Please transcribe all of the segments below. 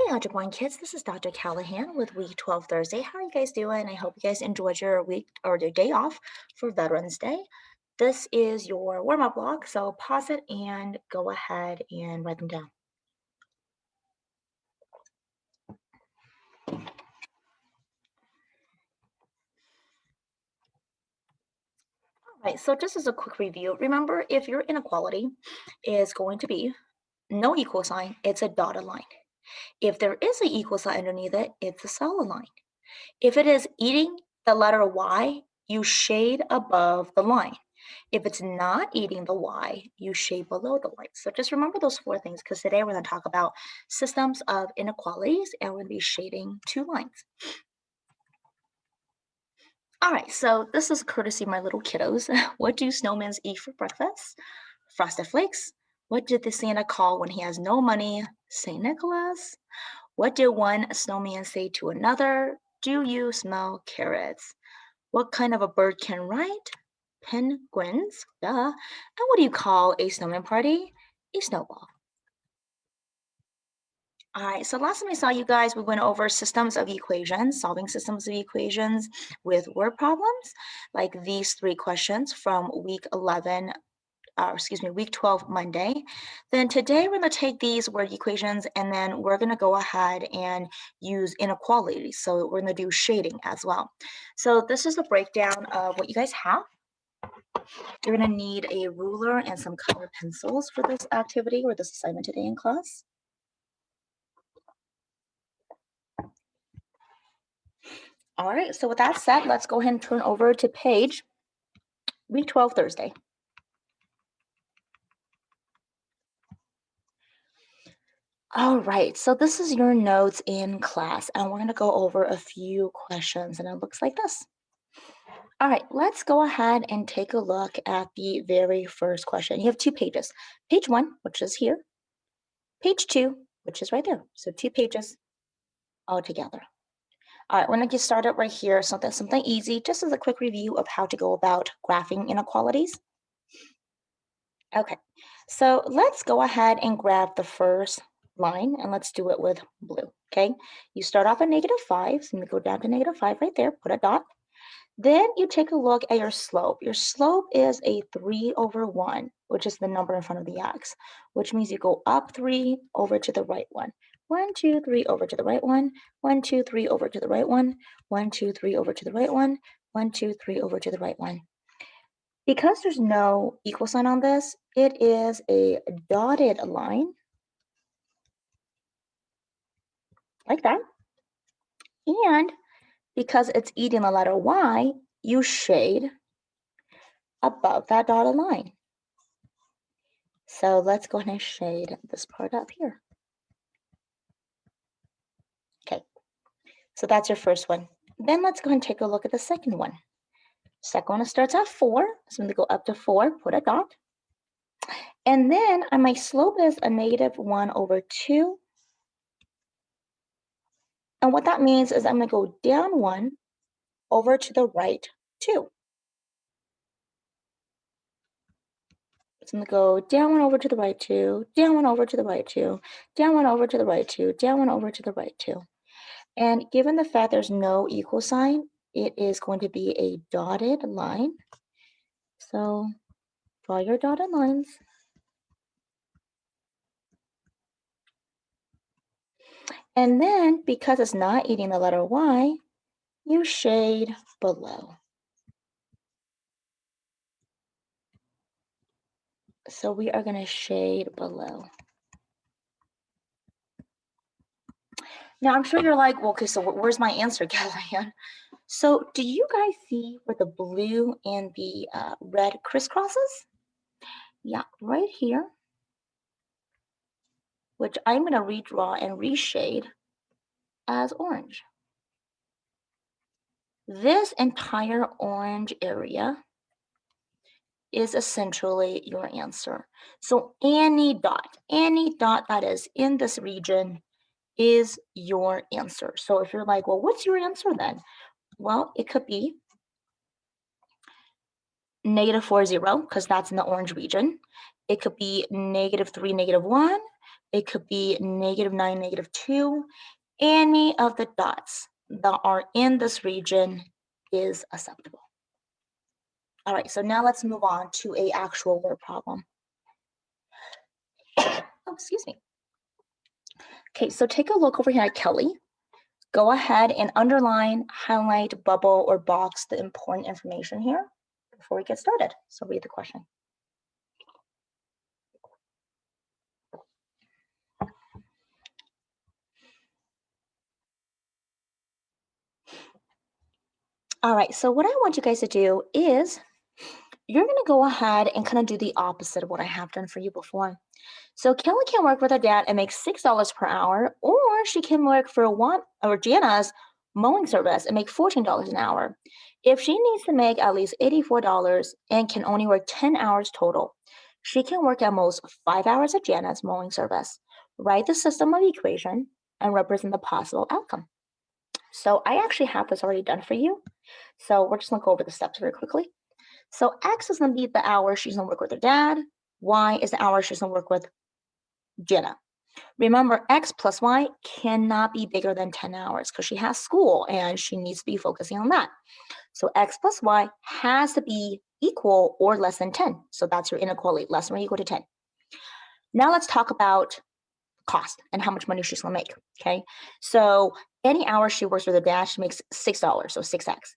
Algebra 1 kids, this is Dr. Callahan with week 12 Thursday. How are you guys doing? I hope you guys enjoyed your week or your day off for Veterans Day. This is your warm-up block, so pause it and go ahead and write them down. All right, so just as a quick review, remember if your inequality is going to be no equal sign, it's a dotted line. If there is an equal sign underneath it, it's a solid line. If it is eating the letter Y, you shade above the line. If it's not eating the Y, you shade below the line. So just remember those 4 things because today we're going to talk about systems of inequalities and we're going to be shading 2 lines. All right, so this is courtesy of my little kiddos. What do snowmen eat for breakfast? Frosted Flakes. What did the Santa call when he has no money? St. Nicholas. What did one snowman say to another? Do you smell carrots? What kind of a bird can write? Penguins, duh. And what do you call a snowman party? A snowball. All right, so last time I saw you guys, we went over systems of equations, solving systems of equations with word problems, like these 3 questions from week 12 Monday. Then today we're going to take these word equations and then we're going to go ahead and use inequalities. So we're going to do shading as well. So this is the breakdown of what you guys have. You're going to need a ruler and some colored pencils for this activity or this assignment today in class. All right, so with that said, let's go ahead and turn over to page week 12 Thursday. All right, so this is your notes in class, and we're going to go over a few questions, and it looks like this. All right, let's go ahead and take a look at the very first question. You have 2 pages. Page 1, which is here. Page 2, which is right there. So 2 pages all together. All right, we're going to get started right here. Something easy, just as a quick review of how to go about graphing inequalities. Okay, so let's go ahead and grab the first line and let's do it with blue, okay? You start off at -5, so I'm gonna go down to -5 right there, put a dot. Then you take a look at your slope. Your slope is a 3/1, which is the number in front of the x, which means you go up 3 over to the right 1. 1, 2, 3 over to the right 1. 1, 2, 3 over to the right 1. 1, 2, 3 over to the right 1. 1, 2, 3 over to the right 1. Because there's no equal sign on this, it is a dotted line, like that. And because it's eating the letter Y, you shade above that dotted line. So let's go ahead and shade this part up here. Okay, so that's your first one. Then let's go ahead and take a look at the second one. Second one starts at 4, so I'm going to go up to 4, put a dot. And then my slope is a -1/2. And what that means is I'm going to go down 1 over to the right 2. So I'm going to go down 1 over to the right 2, down 1 over to the right 2, down 1 over to the right 2, down 1 over to the right 2. And given the fact there's no equal sign, it is going to be a dotted line. So draw your dotted lines. And then because it's not eating the letter Y, you shade below. So we are going to shade below. Now I'm sure you're like, well, okay, so where's my answer, Callahan? So do you guys see where the blue and the red crisscrosses? Yeah, right here, which I'm going to redraw and reshade as orange. This entire orange area is essentially your answer. So any dot that is in this region is your answer. So if you're like, well, what's your answer then? Well, it could be -4, 0, because that's in the orange region. It could be -3, -1, It could be -9, -2. Any of the dots that are in this region is acceptable. All right, so now let's move on to a actual word problem. Oh, excuse me. Okay, so take a look over here at Kelly. Go ahead and underline, highlight, bubble, or box the important information here before we get started. So read the question. All right, so what I want you guys to do is you're going to go ahead and kind of do the opposite of what I have done for you before. So Kelly can work with her dad and make $6 per hour, or she can work for Jana's mowing service and make $14 an hour. If she needs to make at least $84 and can only work 10 hours total, she can work at most 5 hours at Jana's mowing service. Write the system of equation and represent the possible outcome. So I actually have this already done for you. So we're just going to go over the steps very quickly. So X is going to be the hour she's going to work with her dad. Y is the hour she's going to work with Jenna. Remember, X plus Y cannot be bigger than 10 hours because she has school and she needs to be focusing on that. So X plus Y has to be equal or less than 10. So that's your inequality, less than or equal to 10. Now let's talk about cost and how much money she's going to make. Okay. So any hour she works with her dad, she makes $6, so 6X.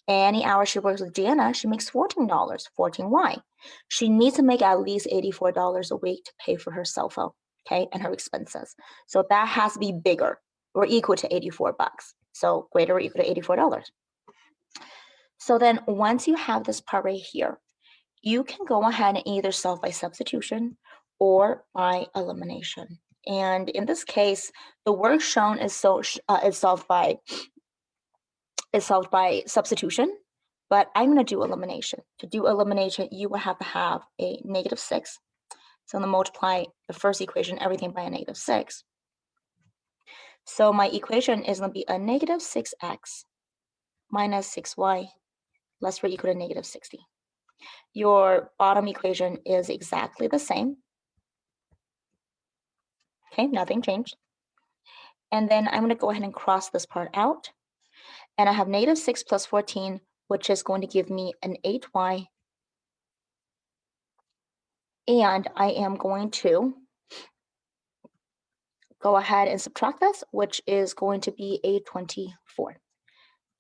Any hour she works with Jana, she makes $14, 14Y. She needs to make at least $84 a week to pay for her cell phone, okay, and her expenses. So that has to be bigger or equal to 84 bucks. So greater or equal to $84. So then once you have this part right here, you can go ahead and either solve by substitution or by elimination. And in this case, the work shown is solved by substitution, but I'm going to do elimination. To do elimination, you will have to have a -6. So I'm going to multiply the first equation, everything by a -6. So my equation is going to be a -6x minus 6y less or equal to -60. Your bottom equation is exactly the same. Okay, nothing changed. And then I'm going to go ahead and cross this part out. And I have -6 plus 14, which is going to give me an 8y. And I am going to go ahead and subtract this, which is going to be a 24.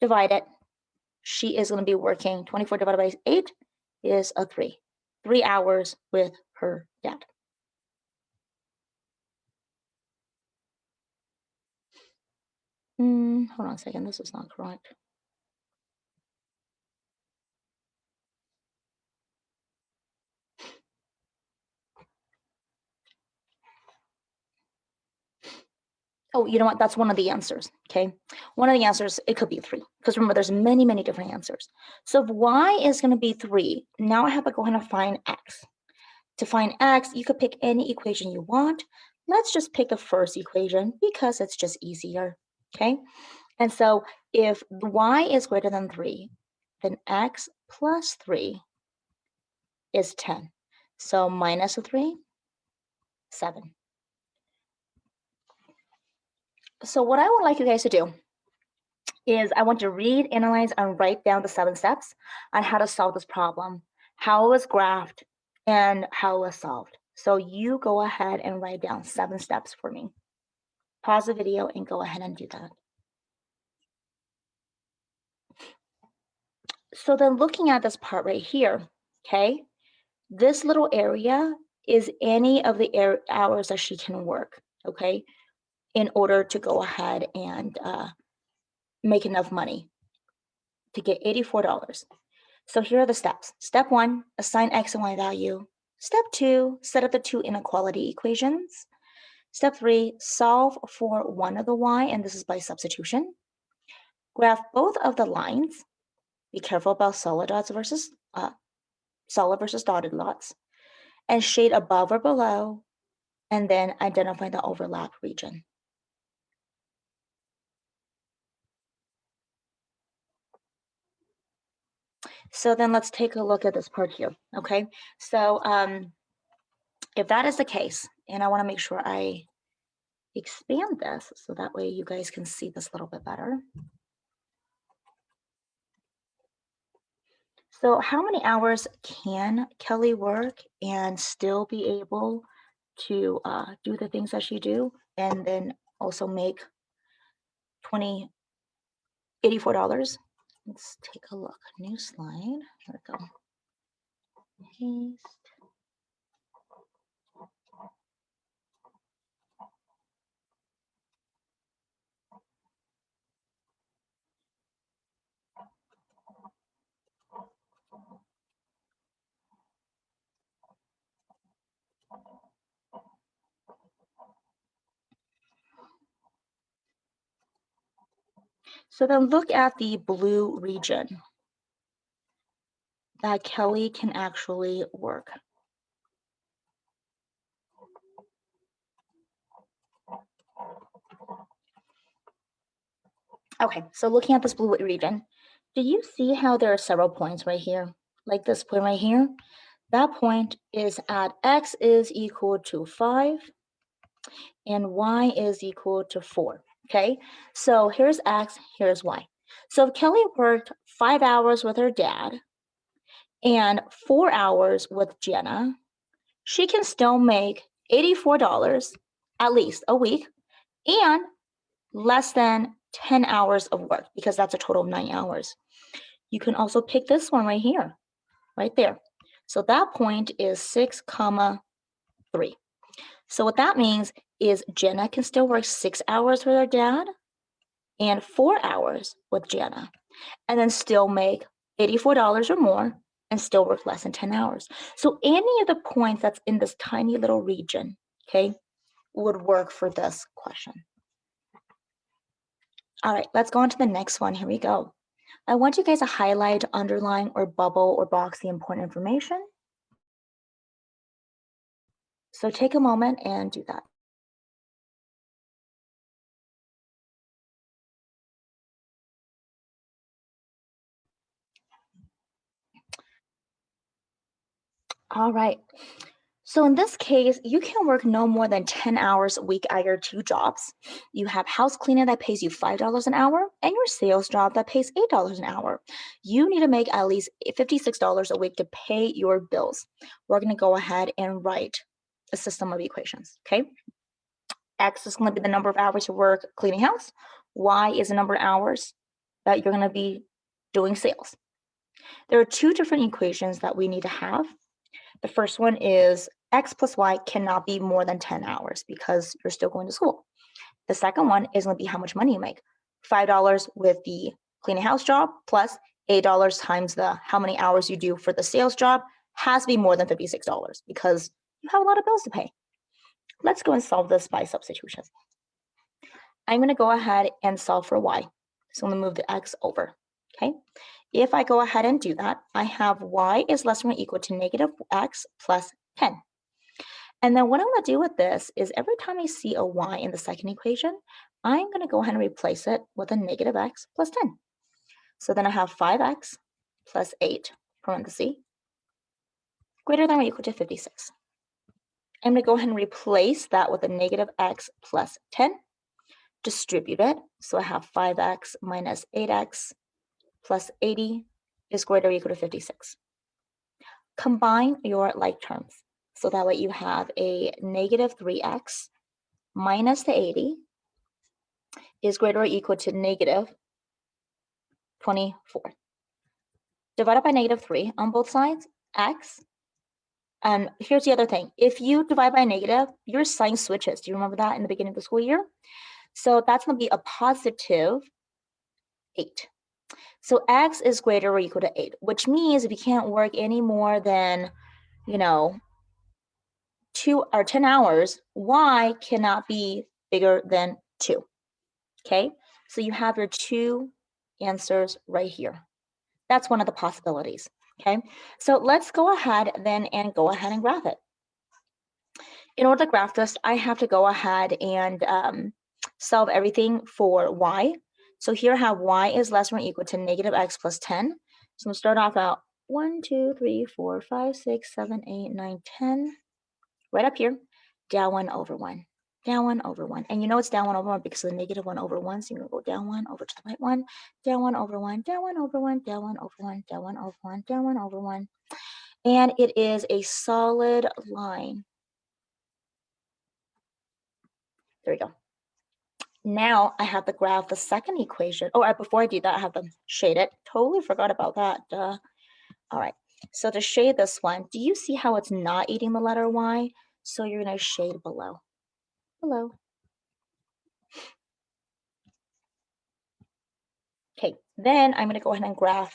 Divide it. She is going to be working 24 divided by 8 is a 3. 3 hours with her dad. Hold on a second. This is not correct. Oh, you know what? That's one of the answers, okay? One of the answers, it could be 3, because remember, there's many, many different answers. So if y is going to be 3, now I have to go ahead and find x. To find x, you could pick any equation you want. Let's just pick the first equation because it's just easier, okay? And so if y is greater than 3, then x plus 3 is 10. So minus a 3, 7. So what I would like you guys to do is I want to read, analyze, and write down the 7 steps on how to solve this problem, how it was graphed, and how it was solved. So you go ahead and write down 7 steps for me. Pause the video and go ahead and do that. So then looking at this part right here, okay, this little area is any of the hours that she can work, okay, in order to go ahead and make enough money to get $84. So here are the steps. Step 1, assign x and y value. Step 2, set up the 2 inequality equations. Step 3, solve for one of the y, and this is by substitution. Graph both of the lines. Be careful about solid versus dotted dots. And shade above or below, and then identify the overlap region. So then let's take a look at this part here, okay? So if that is the case, and I want to make sure I expand this so that way you guys can see this a little bit better. So how many hours can Kelly work and still be able to do the things that she do and then also make $84? Let's take a look. New slide. Here we go. Paste. So then look at the blue region that Kelly can actually work. Okay, so looking at this blue region, do you see how there are several points right here? Like this point right here? That point is at x is equal to 5 and y is equal to 4. Okay, so here's x, here's y. So if Kelly worked 5 hours with her dad and 4 hours with Jenna, she can still make $84 at least a week and less than 10 hours of work because that's a total of 9 hours. You can also pick this one right here, right there. So that point is 6, 3. So what that means is Jenna can still work 6 hours with her dad and 4 hours with Jenna and then still make $84 or more and still work less than 10 hours. So any of the points that's in this tiny little region, okay, would work for this question. All right, let's go on to the next one. Here we go. I want you guys to highlight, underline, or bubble or box the important information. So take a moment and do that. All right. So in this case, you can work no more than 10 hours a week at your 2 jobs. You have house cleaning that pays you $5 an hour and your sales job that pays $8 an hour. You need to make at least $56 a week to pay your bills. We're going to go ahead and write a system of equations, okay? X is going to be the number of hours you work cleaning house. Y is the number of hours that you're going to be doing sales. There are 2 different equations that we need to have. The first one is X plus Y cannot be more than 10 hours because you're still going to school. The second one is going to be how much money you make. $5 with the cleaning house job plus $8 times the how many hours you do for the sales job has to be more than $56 because you have a lot of bills to pay. Let's go and solve this by substitution. I'm going to go ahead and solve for Y. So I'm going to move the X over, okay? If I go ahead and do that, I have Y is less than or equal to negative X plus 10. And then what I'm going to do with this is every time I see a Y in the second equation, I'm going to go ahead and replace it with a negative X plus 10. So then I have 5X plus 8, parenthesis, greater than or equal to 56. I'm going to go ahead and replace that with a negative X plus 10, distribute it. So I have 5X minus 8X plus 80 is greater or equal to 56. Combine your like terms. So that way you have a negative 3x minus the 80 is greater or equal to negative 24. Divided by negative 3 on both sides, x. And here's the other thing. If you divide by negative, your sign switches. Do you remember that in the beginning of the school year? So that's going to be a positive 8. So x is greater or equal to 8, which means if you can't work any more than, 2 or 10 hours, y cannot be bigger than 2. Okay, so you have your 2 answers right here. That's one of the possibilities. Okay, so let's go ahead then and graph it. In order to graph this, I have to go ahead and solve everything for y. So here I have y is less than or equal to negative x plus 10. So I'm going to start off at 1, 2, 3, 4, 5, 6, 7, 8, 9, 10. Right up here, down 1 over 1. down 1 over 1. And you know it's down 1 over 1 because of the negative 1 over 1. So you're going to go down 1 over to the right 1, down 1 over 1, down 1 over 1, down 1 over 1, down 1 over 1, down 1 over 1. And it is a solid line. There we go. Now I have to graph the second equation. Oh, before I do that, I have to shade it. Totally forgot about that. Duh. All right. So to shade this one, do you see how it's not eating the letter Y? So you're going to shade below. Below. Okay, then I'm going to go ahead and graph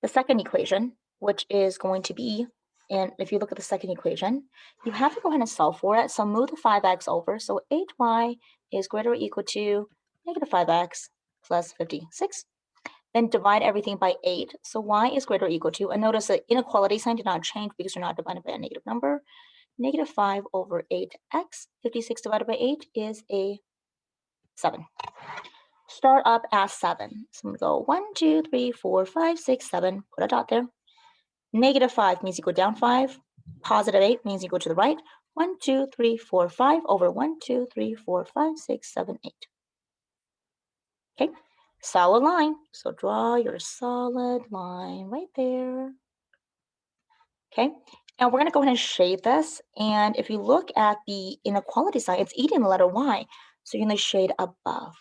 the second equation, which is going to be, and if you look at the second equation, you have to go ahead and solve for it. So move the 5x over. So 8y is greater or equal to negative 5x plus 56. Then divide everything by 8. So y is greater or equal to, and notice the inequality sign did not change because you're not divided by a negative number. Negative 5 over 8x. 56 divided by 8 is a 7. Start up at 7. So I'm going to go 1, 2, 3, 4, 5, 6, 7. Put a dot there. Negative 5 means you go down 5. Positive 8 means you go to the right. 1, 2, 3, 4, 5 over 1, 2, 3, 4, 5, 6, 7, 8. Okay, solid line. So draw your solid line right there. Okay, and we're going to go ahead and shade this. And if you look at the inequality sign, it's eating the letter Y. So you're going to shade above.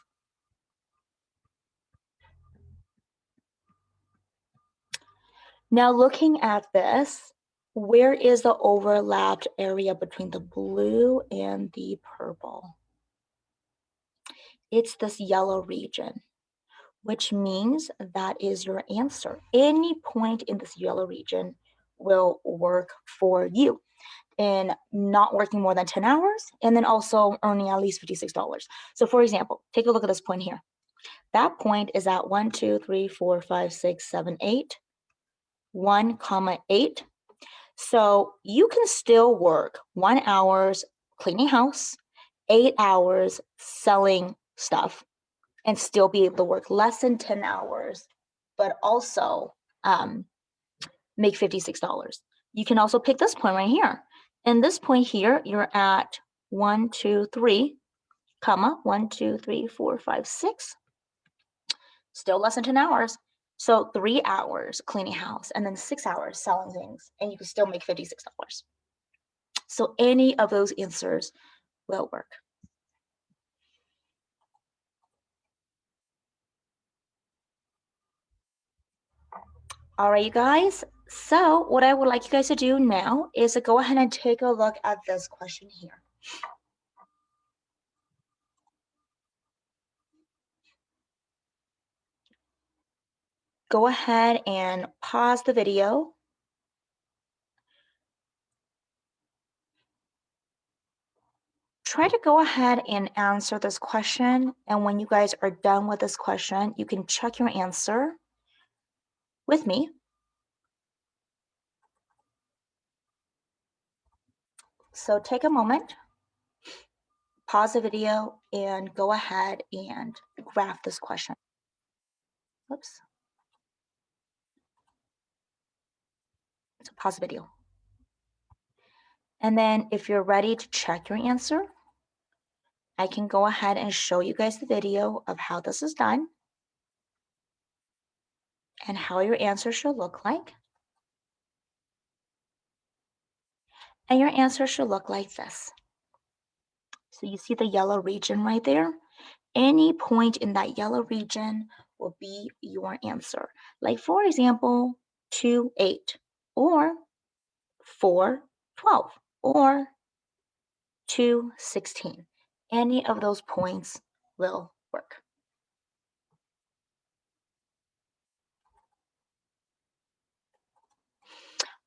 Now looking at this, where is the overlapped area between the blue and the purple? It's this yellow region, which means that is your answer. Any point in this yellow region will work for you in not working more than 10 hours and then also earning at least $56. So for example, take a look at this point here. That point is at 1, 2, 3, 4, 5, 6, 7, 8, 1, 8. So you can still work 1 hour cleaning house, 8 hours selling stuff, and still be able to work less than 10 hours, but also make $56. You can also pick this point right here. And this point here, you're at 1, 2, 3, comma, 1, 2, 3, 4, 5, 6, still less than 10 hours. So 3 hours cleaning house and then 6 hours selling things, and you can still make $56. So any of those answers will work. All right, you guys. So what I would like you guys to do now is to go ahead and take a look at this question here. Go ahead and pause the video. Try to go ahead and answer this question. And when you guys are done with this question, you can check your answer with me. So take a moment, pause the video, and go ahead and graph this question. Oops. So pause the video. And then if you're ready to check your answer, I can go ahead and show you guys the video of how this is done and how your answer should look like. And your answer should look like this. So you see the yellow region right there? Any point in that yellow region will be your answer. Like for example, 2, 8, or 4, 12, or 2, 16. Any of those points will work.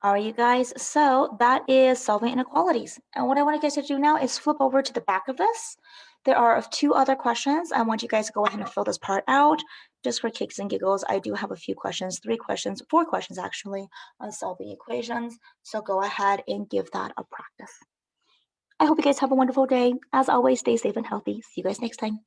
All right, you guys, so that is solving inequalities. And what I want you guys to do now is flip over to the back of this. There are 2 other questions. I want you guys to go ahead and fill this part out just for kicks and giggles. I do have a few questions, 3 questions, 4 questions actually, on solving equations. So go ahead and give that a practice. I hope you guys have a wonderful day. As always, stay safe and healthy. See you guys next time.